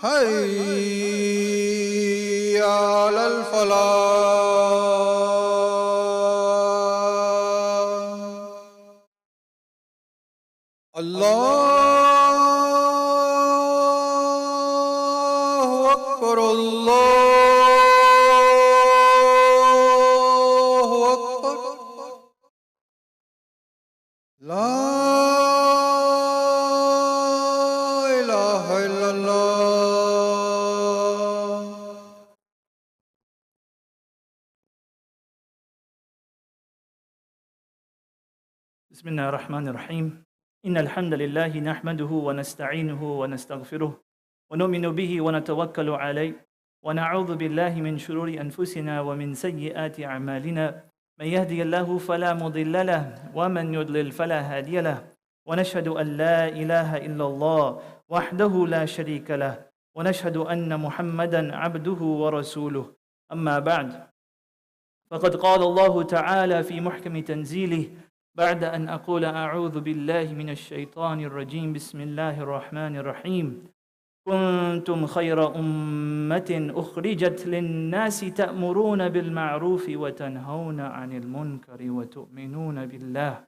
حي على الفلاح. الله أكبر الله أكبر. لا إله إلا الله. بسم الله الرحمن الرحيم. إن الحمد لله نحمده ونستعينه ونستغفره ونؤمن به ونتوكل عليه ونعوذ بالله من شرور أنفسنا ومن سيئات أعمالنا. من يهدي الله فلا مضل له ومن يضلل فلا هادي له ونشهد أن لا إله إلا الله وحده لا شريك له ونشهد أن محمدا عبده ورسوله. أما بعد، فقد قال الله تعالى في محكم تنزيله بعد أن أقول أعوذ بالله من الشيطان الرجيم بسم الله الرحمن الرحيم. كنتم خير أمة أخرجت للناس تأمرون بالمعروف وتنهون عن المنكر وتؤمنون بالله.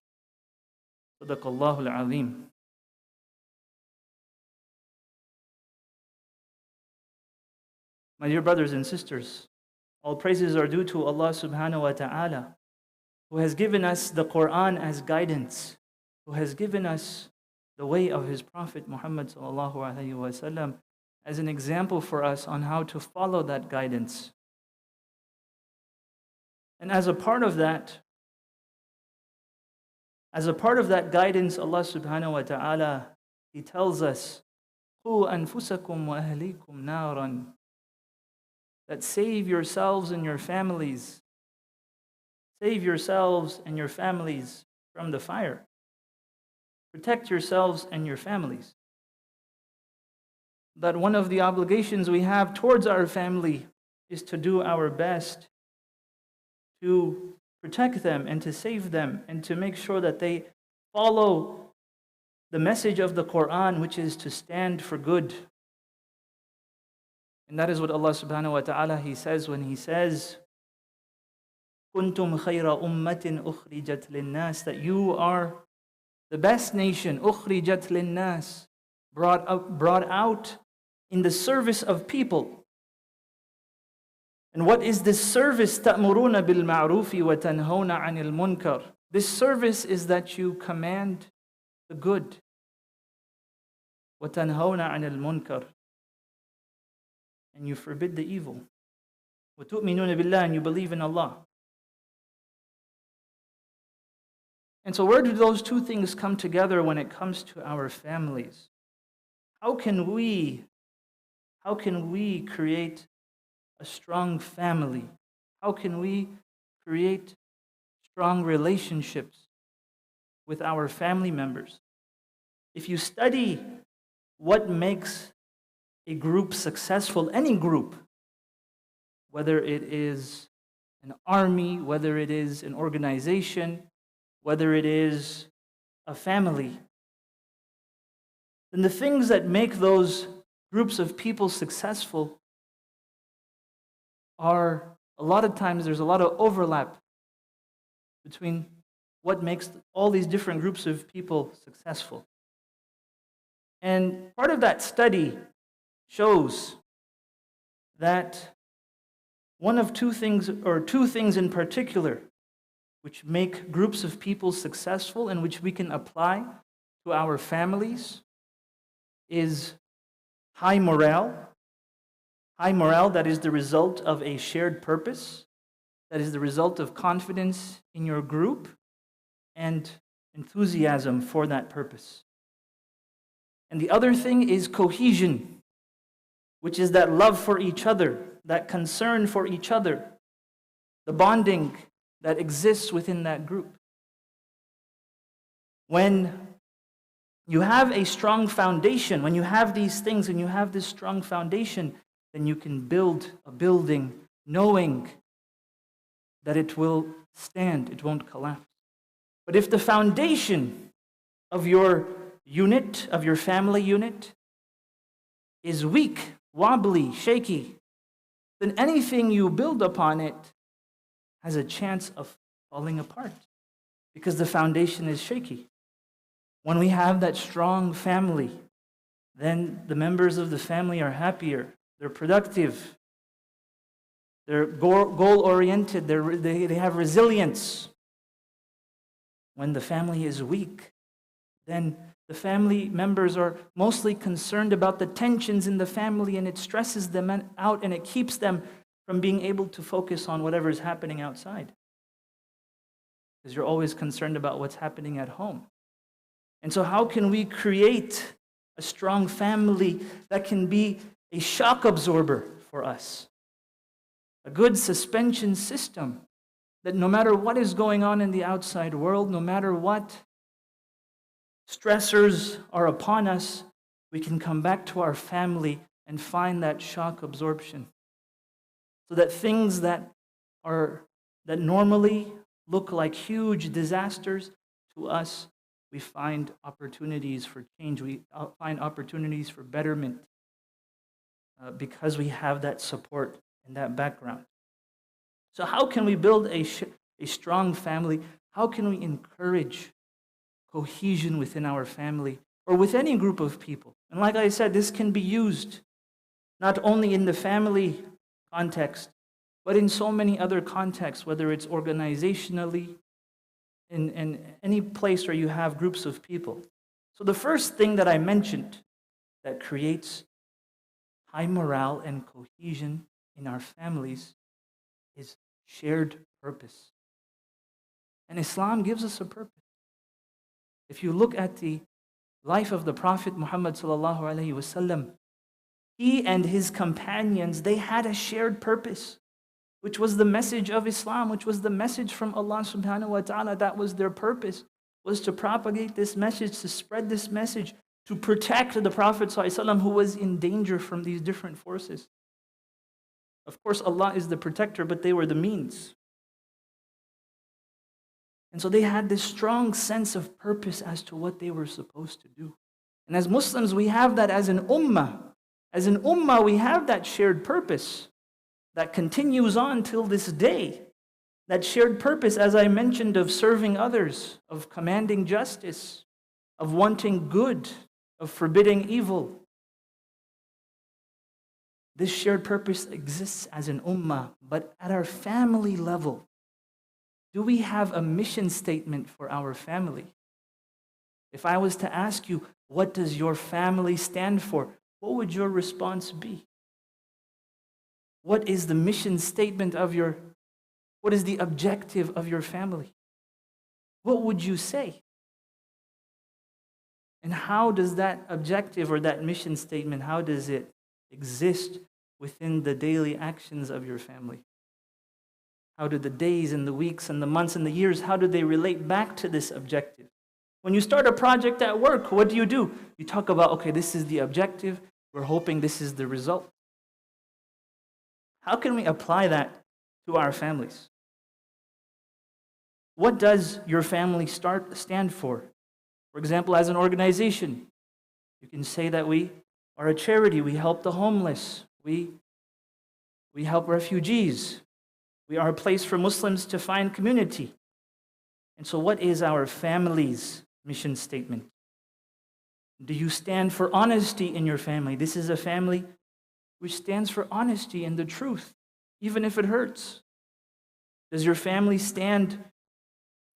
صدق الله العظيم. My dear brothers and sisters, all praises are due to Allah subhanahu wa ta'ala, who has given us the Quran as guidance, who has given us the way of His Prophet Muhammad sallallahu alaihi wasallam as an example for us on how to follow that guidance. And as a part of that guidance, Allah subhanahu wa ta'ala, He tells us, قُوا أَنفُسَكُمْ وَأَهْلِيكُمْ نَارًا, that save yourselves and your families. Save yourselves and your families from the fire. Protect yourselves and your families. That one of the obligations we have towards our family is to do our best to protect them and to save them and to make sure that they follow the message of the Quran, which is to stand for good. And that is what Allah subhanahu wa ta'ala, He says when He says, كنتم خير أمة أخرجت للناس, that you are the best nation, أخرجت للناس, brought out in the service of people. And what is this service? تأمرون بالمعروف وتنهون عن المنكر. This service is that you command the good. وتنهون عن المنكر, and you forbid the evil. وتؤمنون بالله, and you believe in Allah. And so where do those two things come together when it comes to our families? How can we create a strong family? How can we create strong relationships with our family members? If you study what makes a group successful, any group, whether it is an army, whether it is an organization, whether it is a family, then the things that make those groups of people successful are, a lot of times there's a lot of overlap between what makes all these different groups of people successful. And part of that study shows that one of two things, or two things in particular, which make groups of people successful and which we can apply to our families, is high morale. High morale that is the result of a shared purpose, that is the result of confidence in your group and enthusiasm for that purpose. And the other thing is cohesion, which is that love for each other, that concern for each other, the bonding that exists within that group. When you have a strong foundation, when you have these things and you have this strong foundation, then you can build a building knowing that it will stand, it won't collapse. But if the foundation of your unit, of your family unit, is weak, wobbly, shaky, then anything you build upon it has a chance of falling apart because the foundation is shaky. When we have that strong family, then the members of the family are happier, they're productive, they're goal-oriented, they have resilience. When the family is weak, then the family members are mostly concerned about the tensions in the family, and it stresses them out and it keeps them from being able to focus on whatever is happening outside. Because you're always concerned about what's happening at home. And so how can we create a strong family that can be a shock absorber for us? A good suspension system that no matter what is going on in the outside world, no matter what stressors are upon us, we can come back to our family and find that shock absorption. So that things that normally look like huge disasters to us, we find opportunities for change. We find opportunities for betterment because we have that support and that background. So how can we build a strong family? How can we encourage cohesion within our family or with any group of people? And like I said, this can be used not only in the family context, but in so many other contexts, whether it's organizationally, in any place where you have groups of people. So the first thing that I mentioned that creates high morale and cohesion in our families is shared purpose. And Islam gives us a purpose. If you look at the life of the Prophet Muhammad sallallahu alaihi wasallam, he and his companions, they had a shared purpose, which was the message of Islam, which was the message from Allah subhanahu wa ta'ala. That was their purpose, was to propagate this message, to spread this message, to protect the Prophet sallallahu alaihi wasallam who was in danger from these different forces. Of course, Allah is the protector, but they were the means. And so they had this strong sense of purpose as to what they were supposed to do. And as Muslims, we have that as an ummah. As an ummah, we have that shared purpose that continues on till this day. That shared purpose, as I mentioned, of serving others, of commanding justice, of wanting good, of forbidding evil. This shared purpose exists as an ummah, but at our family level, do we have a mission statement for our family? If I was to ask you, what does your family stand for? What would your response be? What is the mission statement of what is the objective of your family? What would you say? And how does that objective or that mission statement, how does it exist within the daily actions of your family? How do the days and the weeks and the months and the years, how do they relate back to this objective? When you start a project at work, what do? You talk about, okay, this is the objective. We're hoping this is the result. How can we apply that to our families? What does your family stand for? For example, as an organization, you can say that we are a charity. We help the homeless. We help refugees. We are a place for Muslims to find community. And so what is our family's mission statement? Do you stand for honesty in your family? This is a family which stands for honesty and the truth, even if it hurts. Does your family stand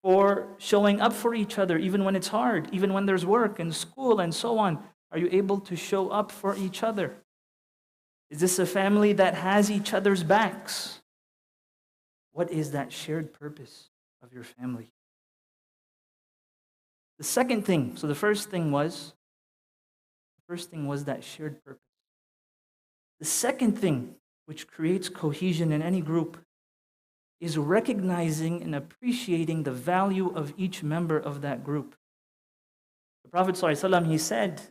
for showing up for each other, even when it's hard, even when there's work and school and so on? Are you able to show up for each other? Is this a family that has each other's backs? What is that shared purpose of your family? The second thing, so the first thing was that shared purpose. The second thing which creates cohesion in any group is recognizing and appreciating the value of each member of that group. The Prophet ﷺ, he said,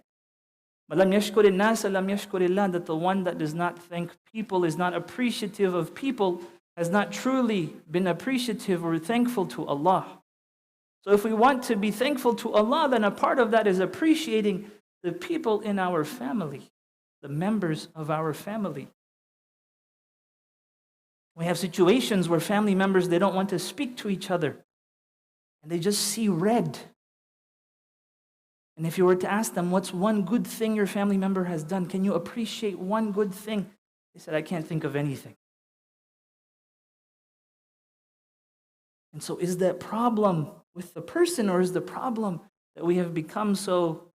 "Malam yashkur an-nas, lam yashkur Allah," that the one that does not thank people, is not appreciative of people, has not truly been appreciative or thankful to Allah. So if we want to be thankful to Allah, then a part of that is appreciating the people in our family. the members of our family. We have situations where family members, they don't want to speak to each other, and they just see red. And if you were to ask them, what's one good thing your family member has done? Can you appreciate one good thing? They said, I can't think of anything. And so is that problem with the person, or is the problem that we have become so,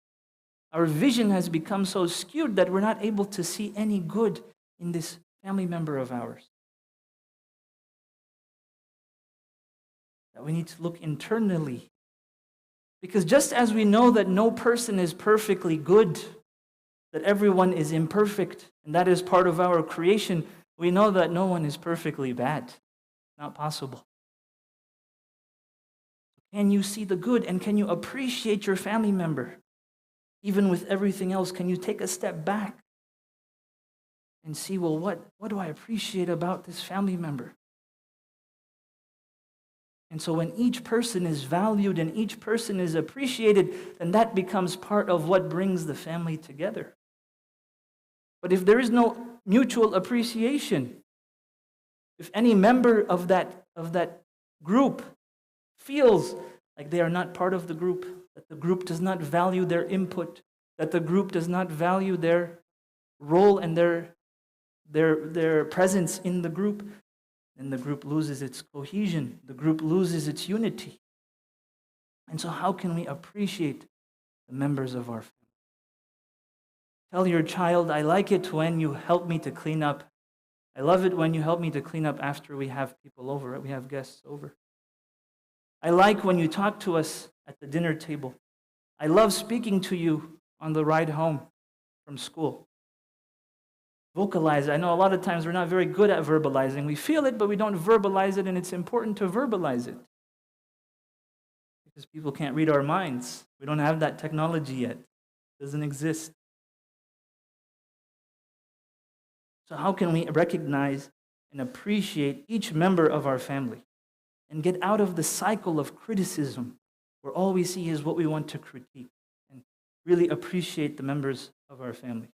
our vision has become so skewed that we're not able to see any good in this family member of ours? That we need to look internally. Because just as we know that no person is perfectly good, that everyone is imperfect, and that is part of our creation, we know that no one is perfectly bad. Not possible. Can you see the good, and can you appreciate your family member? Even with everything else, can you take a step back and see, well, what do I appreciate about this family member? And so when each person is valued and each person is appreciated, then that becomes part of what brings the family together. But if there is no mutual appreciation, if any member of that group feels like they are not part of the group, that the group does not value their input, that the group does not value their role and their presence in the group, then the group loses its cohesion, the group loses its unity. And so how can we appreciate the members of our family? Tell your child, I like it when you help me to clean up. I love it when you help me to clean up after we have people over, we have guests over. I like when you talk to us at the dinner table. I love speaking to you on the ride home from school. Vocalize. I know a lot of times we're not very good at verbalizing. We feel it, but we don't verbalize it, and it's important to verbalize it. Because people can't read our minds. We don't have that technology yet. It doesn't exist. So how can we recognize and appreciate each member of our family and get out of the cycle of criticism where all we see is what we want to critique, and really appreciate the members of our family?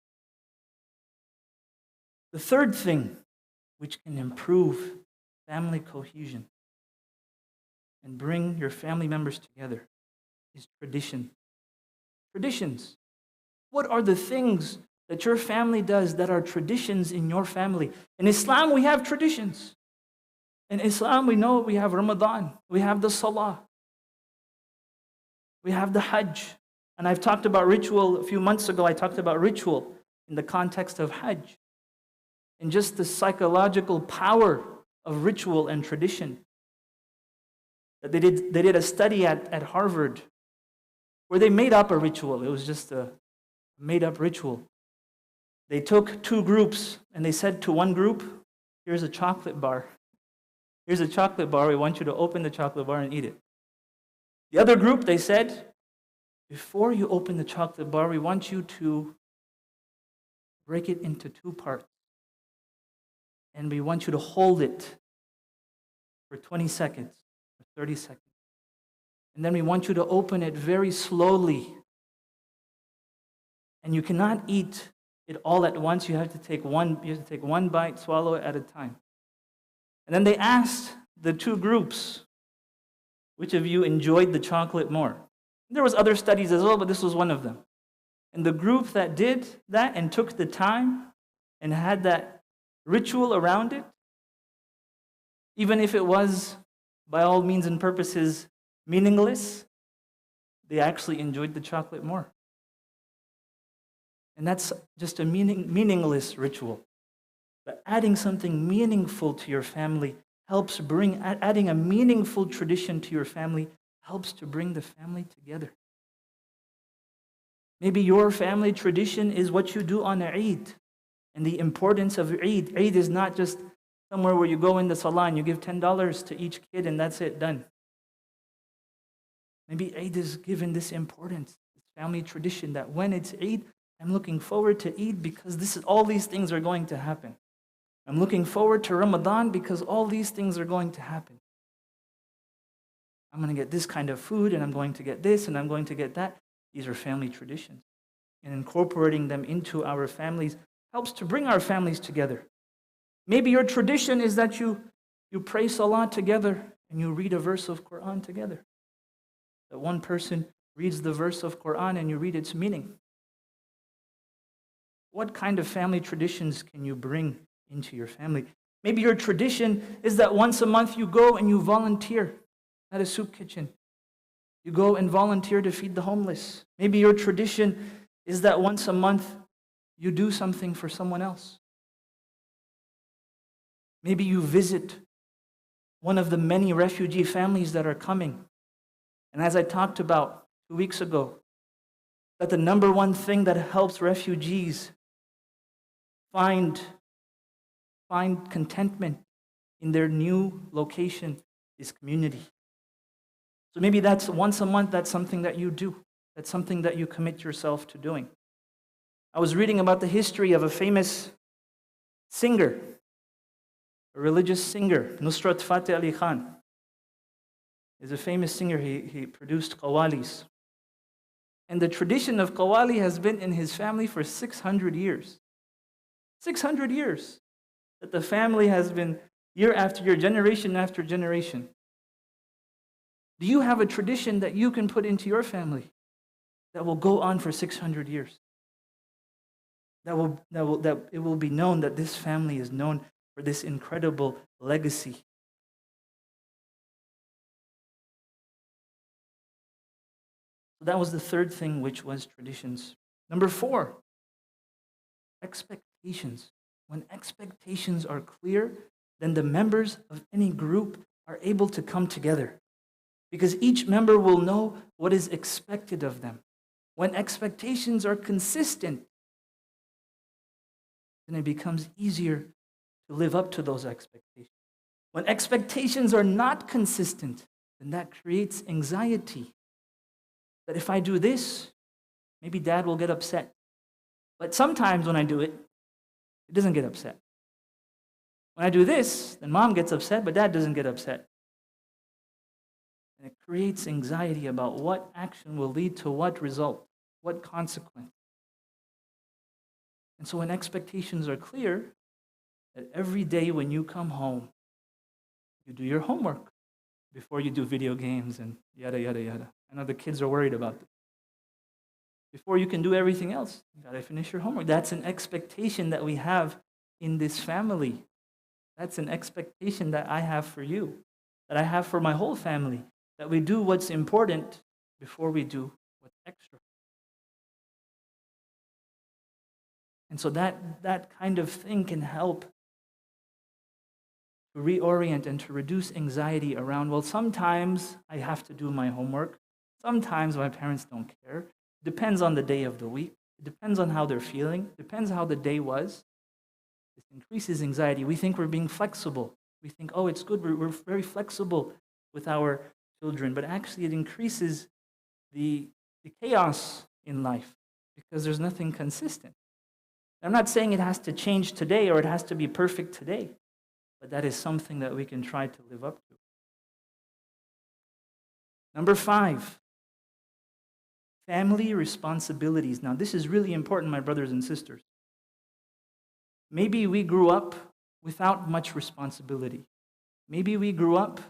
The third thing which can improve family cohesion and bring your family members together is tradition. Traditions. What are the things that your family does that are traditions in your family? In Islam, we have traditions. In Islam, we know we have Ramadan, we have the Salah, we have the Hajj. And I've talked about ritual a few months ago. I talked about ritual in the context of Hajj, and just the psychological power of ritual and tradition. They did a study at Harvard where they made up a ritual. It was just a made-up ritual. They took two groups, and they said to one group, here's a chocolate bar. Here's a chocolate bar. We want you to open the chocolate bar and eat it. The other group, they said, before you open the chocolate bar, we want you to break it into two parts. And we want you to hold it for 20 seconds or 30 seconds. And then we want you to open it very slowly. And you cannot eat it all at once. You have to take one bite, swallow it at a time. And then they asked the two groups, which of you enjoyed the chocolate more? There was other studies as well, but this was one of them. And the group that did that and took the time and had that ritual around it, even if it was, by all means and purposes, meaningless, they actually enjoyed the chocolate more. And that's just a meaningless ritual. But adding something meaningful to your family helps adding a meaningful tradition to your family helps to bring the family together. Maybe your family tradition is what you do on Eid and the importance of Eid. Eid is not just somewhere where you go in the salah and you give $10 to each kid and that's it, done. Maybe Eid is given this importance, this family tradition that when it's Eid, I'm looking forward to Eid because all these things are going to happen. I'm looking forward to Ramadan because all these things are going to happen. I'm going to get this kind of food, and I'm going to get this, and I'm going to get that. These are family traditions. and incorporating them into our families helps to bring our families together. Maybe your tradition is that you pray Salah together and you read a verse of Quran together. That one person reads the verse of Quran and you read its meaning. What kind of family traditions can you bring into your family? Maybe your tradition is that once a month you go and you volunteer at a soup kitchen. You go and volunteer to feed the homeless. Maybe your tradition is that once a month you do something for someone else. Maybe you visit one of the many refugee families that are coming. And as I talked about 2 weeks ago, that the number one thing that helps refugees find contentment in their new location is community. So maybe that's once a month, that's something that you do. That's something that you commit yourself to doing. I was reading about the history of a famous singer, a religious singer, Nusrat Fateh Ali Khan. He's a famous singer. He produced Qawwalis. And the tradition of Qawwali has been in his family for 600 years. 600 years that the family has been year after year, generation after generation. Do you have a tradition that you can put into your family that will go on for 600 years? That it will be known that this family is known for this incredible legacy. So that was the third thing, which was traditions. Number 4, expectations. When expectations are clear, then the members of any group are able to come together, because each member will know what is expected of them. When expectations are consistent, then it becomes easier to live up to those expectations. When expectations are not consistent, then that creates anxiety. That if I do this, maybe dad will get upset. But sometimes when I do it, it doesn't get upset. When I do this, then mom gets upset, but dad doesn't get upset. And it creates anxiety about what action will lead to what result, what consequence. And so when expectations are clear, that every day when you come home, you do your homework before you do video games and yada, yada, yada. I know the kids are worried about this. Before you can do everything else, you got to finish your homework. That's an expectation that we have in this family. That's an expectation that I have for you, that I have for my whole family, that we do what's important before we do what's extra. And so that kind of thing can help to reorient and to reduce anxiety around, well, sometimes I have to do my homework. Sometimes my parents don't care. It depends on the day of the week. It depends on how they're feeling. It depends how the day was. This increases anxiety. We think we're being flexible. We think, oh, it's good. We're very flexible with our children. But actually, it increases the chaos in life because there's nothing consistent. I'm not saying it has to change today or it has to be perfect today, but that is something that we can try to live up to. Number 5, family responsibilities. Now, this is really important, my brothers and sisters. Maybe we grew up without much responsibility. Maybe we grew up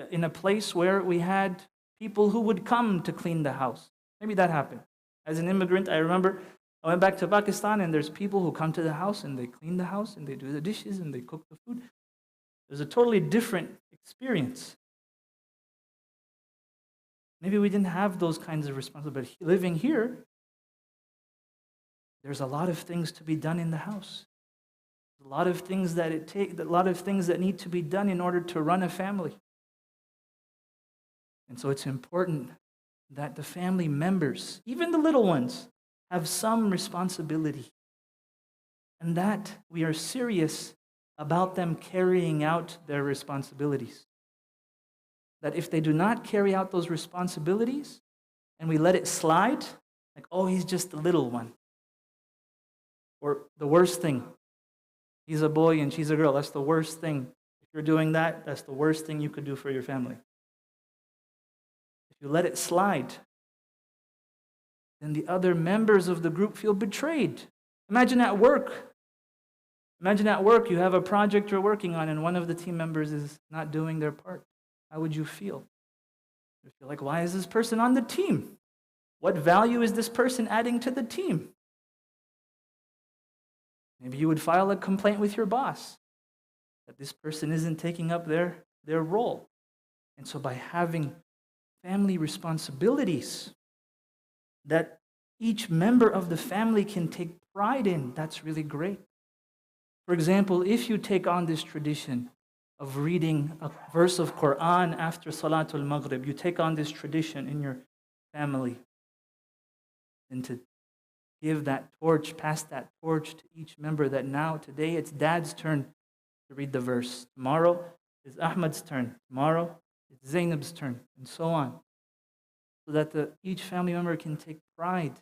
in a place where we had people who would come to clean the house. Maybe that happened. As an immigrant, I remember I went back to Pakistan and there's people who come to the house and they clean the house and they do the dishes and they cook the food. There's a totally different experience. Maybe we didn't have those kinds of responsibilities. Living here, there's a lot of things to be done in the house. A lot of things that need to be done in order to run a family. And so it's important that the family members, even the little ones, have some responsibility. And that we are serious about them carrying out their responsibilities. That if they do not carry out those responsibilities, and we let it slide, like, oh, he's just a little one. Or the worst thing, he's a boy and she's a girl. That's the worst thing. If you're doing that, that's the worst thing you could do for your family. If you let it slide, then the other members of the group feel betrayed. Imagine at work. Imagine at work you have a project you're working on and one of the team members is not doing their part. How would you feel? You feel like, why is this person on the team? What value is this person adding to the team? Maybe you would file a complaint with your boss that this person isn't taking up their role. And so by having family responsibilities that each member of the family can take pride in, that's really great. For example, if you take on this tradition of reading a verse of Quran after Salatul Maghrib, you take on this tradition in your family, and to give that torch, pass that torch to each member, that now, today, it's Dad's turn to read the verse. Tomorrow is Ahmad's turn. Tomorrow, it's Zainab's turn, and so on. So that each family member can take pride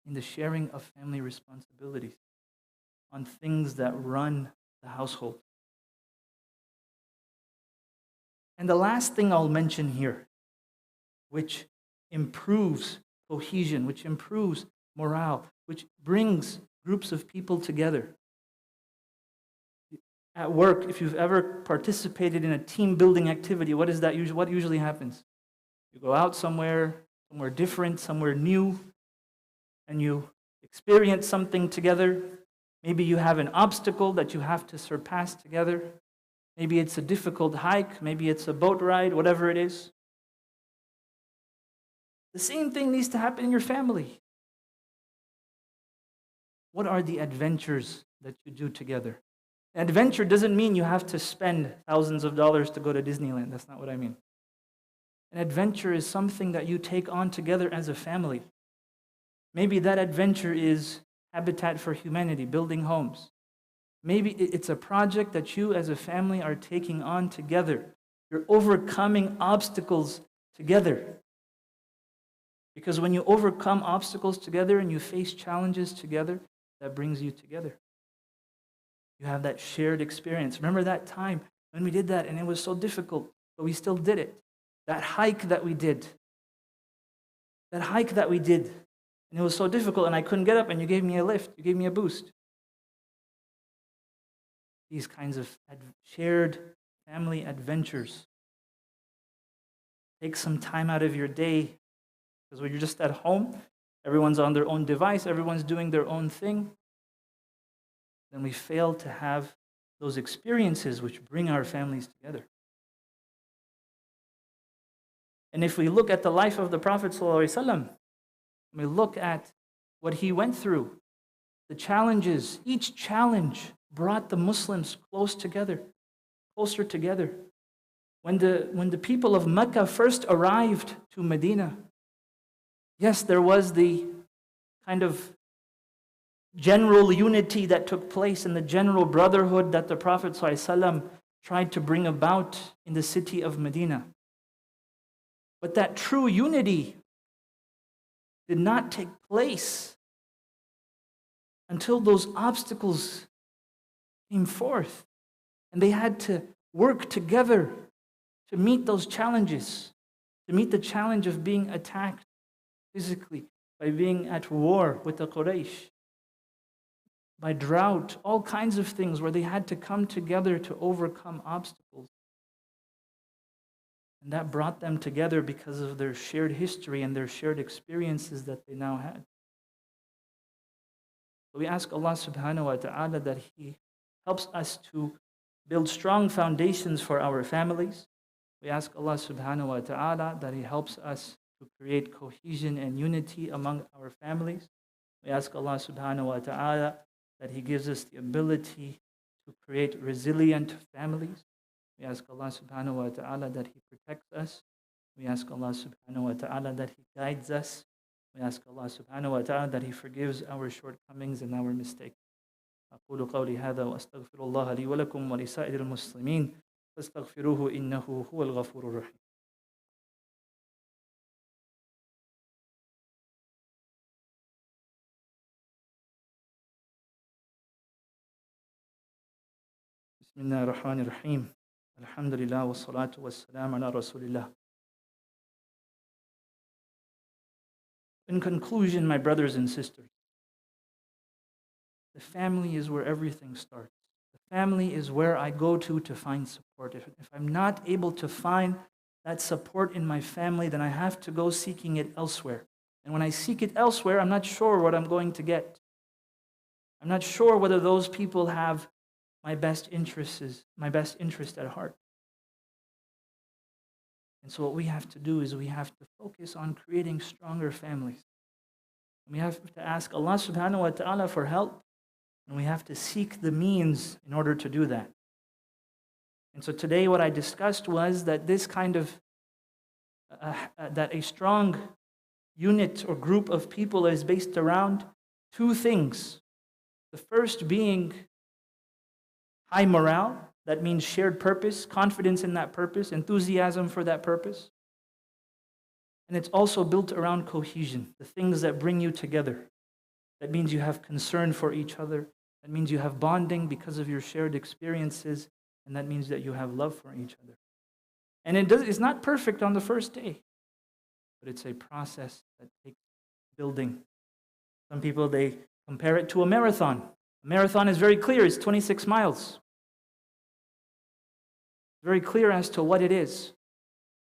in the sharing of family responsibilities on things that run the household. And the last thing I'll mention here, which improves cohesion, which improves morale, which brings groups of people together. At work, if you've ever participated in a team building activity, what usually happens? You go out somewhere different, somewhere new, and you experience something together. Maybe you have an obstacle that you have to surpass together. Maybe it's a difficult hike, maybe it's a boat ride, whatever it is. The same thing needs to happen in your family. What are the adventures that you do together? An adventure doesn't mean you have to spend thousands of dollars to go to Disneyland. That's not what I mean. An adventure is something that you take on together as a family. Maybe that adventure is Habitat for Humanity, building homes. Maybe it's a project that you as a family are taking on together. You're overcoming obstacles together. Because when you overcome obstacles together and you face challenges together, that brings you together. You have that shared experience. Remember that time when we did that and it was so difficult, but we still did it. That hike that we did. And it was so difficult and I couldn't get up and you gave me a lift. You gave me a boost. These kinds of shared family adventures. Take some time out of your day, because when you're just at home, everyone's on their own device, everyone's doing their own thing, then we fail to have those experiences which bring our families together. And if we look at the life of the Prophet ﷺ, we look at what he went through, the challenges, each challenge brought the Muslims closer together. When the people of Mecca first arrived to Medina, yes, there was the kind of general unity that took place and the general brotherhood that the Prophet ﷺ tried to bring about in the city of Medina. But that true unity did not take place until those obstacles came forth. And they had to work together to meet those challenges, to meet the challenge of being attacked physically, by being at war with the Quraysh, by drought, all kinds of things where they had to come together to overcome obstacles. And that brought them together because of their shared history and their shared experiences that they now had. So we ask Allah subhanahu wa ta'ala that He helps us to build strong foundations for our families. We ask Allah subhanahu wa ta'ala that He helps us to create cohesion and unity among our families. We ask Allah subhanahu wa ta'ala that He gives us the ability to create resilient families. We ask Allah subhanahu wa ta'ala that He protects us. We ask Allah subhanahu wa ta'ala that He guides us. We ask Allah subhanahu wa ta'ala that He forgives our shortcomings and our mistakes. أقول قولي هذا وأستغفر الله لي ولكم ولسائر المسلمين فاستغفروه إنه هو الغفور الرحيم. بسم الله الرحمن الرحيم. الحمد لله والصلاة والسلام على رسول الله. in conclusion, my brothers and sisters, the family is where everything starts. The family is where I go to find support. If I'm not able to find that support in my family, then I have to go seeking it elsewhere. And when I seek it elsewhere, I'm not sure what I'm going to get. I'm not sure whether those people have my best interest at heart. And so what we have to do is we have to focus on creating stronger families. We have to ask Allah subhanahu wa ta'ala for help, and we have to seek the means in order to do that. And so today what I discussed was that this kind of, that a strong unit or group of people is based around two things. The first being high morale, that means shared purpose, confidence in that purpose, enthusiasm for that purpose. And it's also built around cohesion, the things that bring you together. That means you have concern for each other. That means you have bonding because of your shared experiences. And that means that you have love for each other. And it's not perfect on the first day, but it's a process that takes building. Some people, they compare it to a marathon. A marathon is very clear, it's 26 miles. Very clear as to what it is.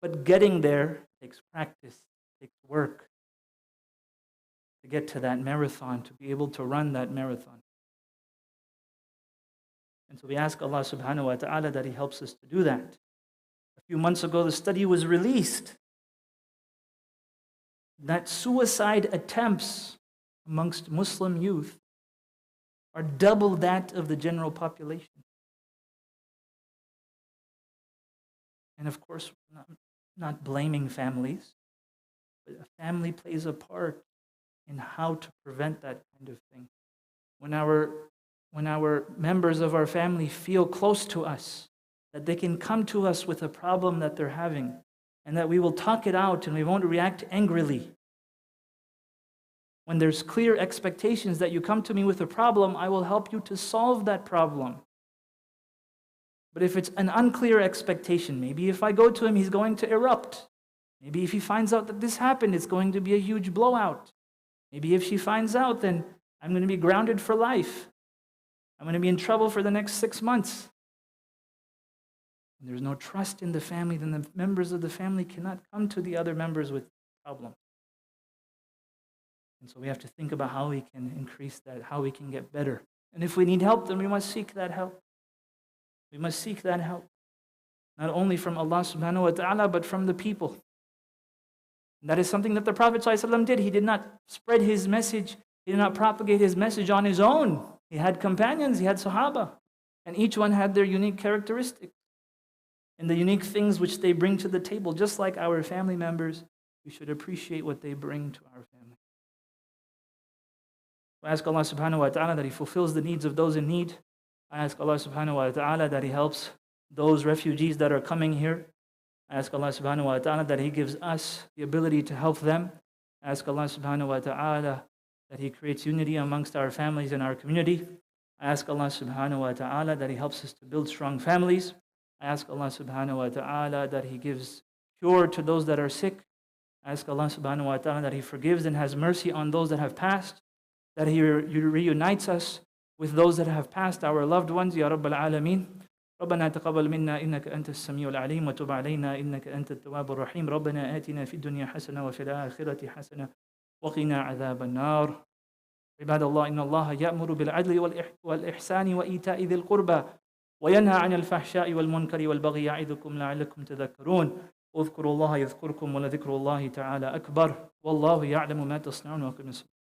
But getting there takes practice, takes work to get to that marathon, to be able to run that marathon. And so we ask Allah subhanahu wa ta'ala that He helps us to do that. A few months ago, the study was released that suicide attempts amongst Muslim youth are double that of the general population. And of course, not blaming families, but a family plays a part in how to prevent that kind of thing. When our members of our family feel close to us, that they can come to us with a problem that they're having, and that we will talk it out and we won't react angrily. When there's clear expectations that you come to me with a problem, I will help you to solve that problem. But if it's an unclear expectation, maybe if I go to him, he's going to erupt. Maybe if he finds out that this happened, it's going to be a huge blowout. Maybe if she finds out, then I'm going to be grounded for life. I'm going to be in trouble for the next 6 months. When there's no trust in the family, then the members of the family cannot come to the other members with problems. And so we have to think about how we can increase that, how we can get better. And if we need help, then we must seek that help. We must seek that help. Not only from Allah subhanahu wa ta'ala, but from the people. And that is something that the Prophet ﷺ did. He did not spread his message. He did not propagate his message on his own. He had companions, he had Sahaba. And each one had their unique characteristics and the unique things which they bring to the table. Just like our family members, we should appreciate what they bring to our family. We ask Allah subhanahu wa ta'ala that He fulfills the needs of those in need. I ask Allah subhanahu wa ta'ala that He helps those refugees that are coming here. I ask Allah subhanahu wa ta'ala that He gives us the ability to help them. I ask Allah subhanahu wa ta'ala that He creates unity amongst our families and our community. I ask Allah subhanahu wa ta'ala that He helps us to build strong families. I ask Allah subhanahu wa ta'ala that He gives cure to those that are sick. I ask Allah subhanahu wa ta'ala that He forgives and has mercy on those that have passed, that He reunites us with those that have passed, our loved ones, Ya Rabbal Alameen. ربنا تقبل منا إنك أنت السميع العليم وتب علينا إنك أنت التواب الرحيم ربنا آتنا في الدنيا حسنة وفي الآخرة حسنة وقنا عذاب النار عباد الله إن الله يأمر بالعدل والإحسان وإيتاء ذي القربى وينهى عن الفحشاء والمنكر والبغي يعظكم لعلكم تذكرون اذكروا الله يذكركم ولذكر الله تعالى أكبر والله يعلم ما تصنعون وأقم الصلاة